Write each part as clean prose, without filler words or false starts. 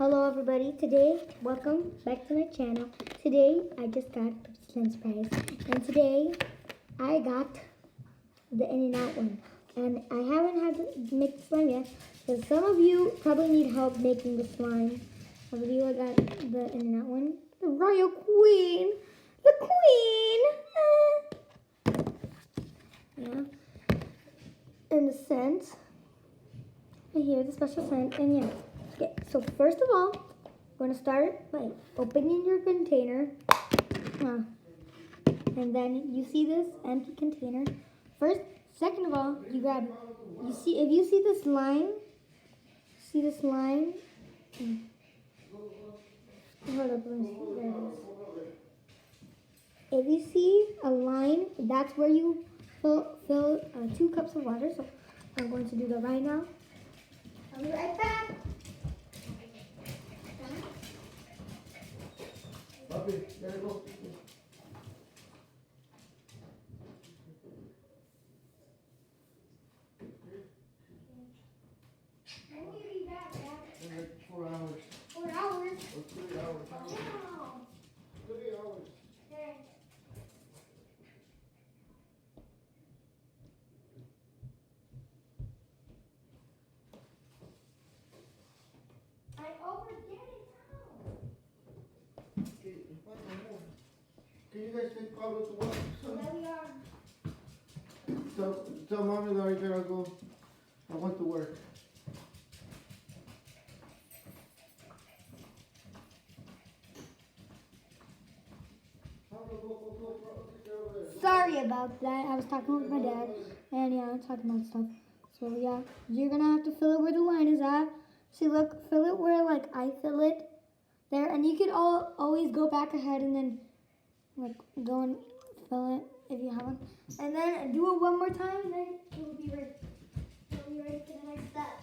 Hello everybody, welcome back to my channel. Today I just got Lunch Prize and today I got the In-N-Out one. And I haven't had to make the slime yet, so some of you probably need help making the slime. Some of you I got the In-N-Out one. The Royal Queen! The Queen! Yeah. And the scent. And here's the special scent, and yeah. Okay, so first of all, we're going to start by opening your container. And then you see this empty container. Second of all, you grab, if you see this line, hold up, there it is. If you see a line, that's where you fill 2 cups of water. So I'm going to do that right now. I'll be right back. Papi, there you go. When will you be back, Dad? In like 4 hours. 4 hours? Or 3 hours. Wow. 3 hours. Okay. I overdid it now. Can you guys take Pablo to work? There we are. Tell mommy that I gotta go. I went to work. Sorry about that. I was talking with my dad, and yeah, talking about stuff. So yeah, you're gonna have to fill it where the line is at. See, look, fill it where like I fill it there, and you could always go back ahead and then like go and fill it if you haven't, and then do it one more time, and then it will be ready. It'll be ready for the next step.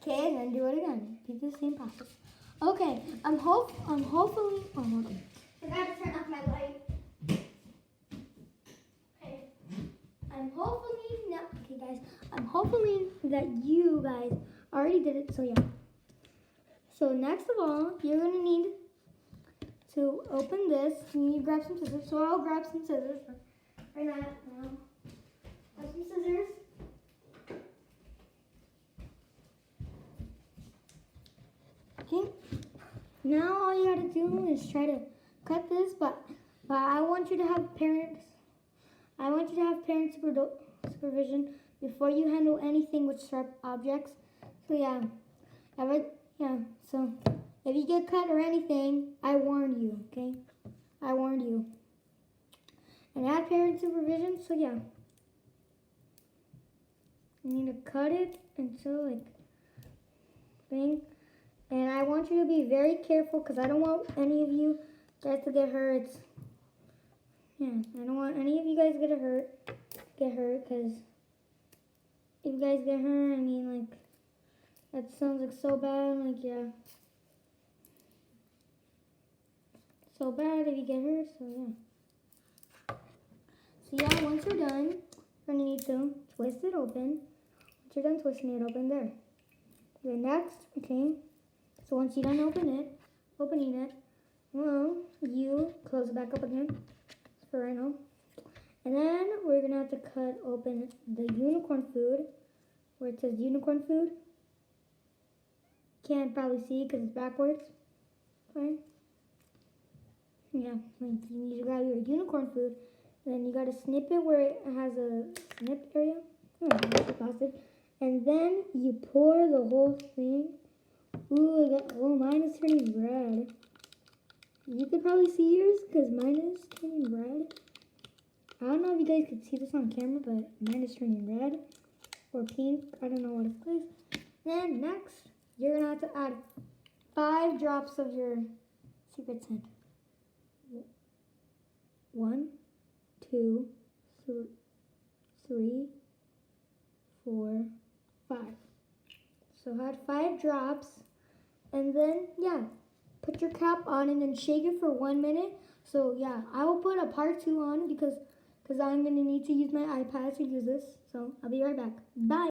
Okay, and then do it again. Do the same process. Okay, I'm hopefully. Oh, hold on. I gotta turn off my light. Okay, guys. I'm hopefully that you guys already did it. So yeah. So next of all, you're gonna need to open this. You need to grab some scissors. So I'll grab some scissors right now. Grab some scissors. Okay. Now all you gotta do is try to cut this, but I want you to have parents. I want you to have parent supervision before you handle anything with sharp objects. So yeah, So if you get cut or anything, I warned you. Okay, I warned you. And have parent supervision. So yeah, you need to cut it until like thing. And I want you to be very careful because I don't want any of you guys to get hurt. Yeah, I don't want any of you guys to get hurt because if you guys get hurt, I mean, like, that sounds like so bad. Like, yeah. So bad if you get hurt, so yeah. So yeah, once you're done, you're going to need to twist it open. Once you're done twisting it open, there. Then next, okay. So once you're done opening it, well, you close it back up again for right now. And then we're going to have to cut open the unicorn food, where it says unicorn food. Can't probably see because it's backwards. Right? Yeah, like you need to grab your unicorn food. And then you got to snip it where it has a snip area. And then you pour the whole thing. Ooh, mine is turning red. You could probably see yours because mine is turning red. I don't know if you guys could see this on camera, but mine is turning red or pink. I don't know what it's called. Then next, you're going to have to add 5 drops of your secret scent. 1, 2, 3, 4, 5. So add 5 drops. And then, yeah, put your cap on and then shake it for 1 minute. So yeah, I will put a part 2 on because I'm gonna need to use my iPad to use this. So I'll be right back. Bye.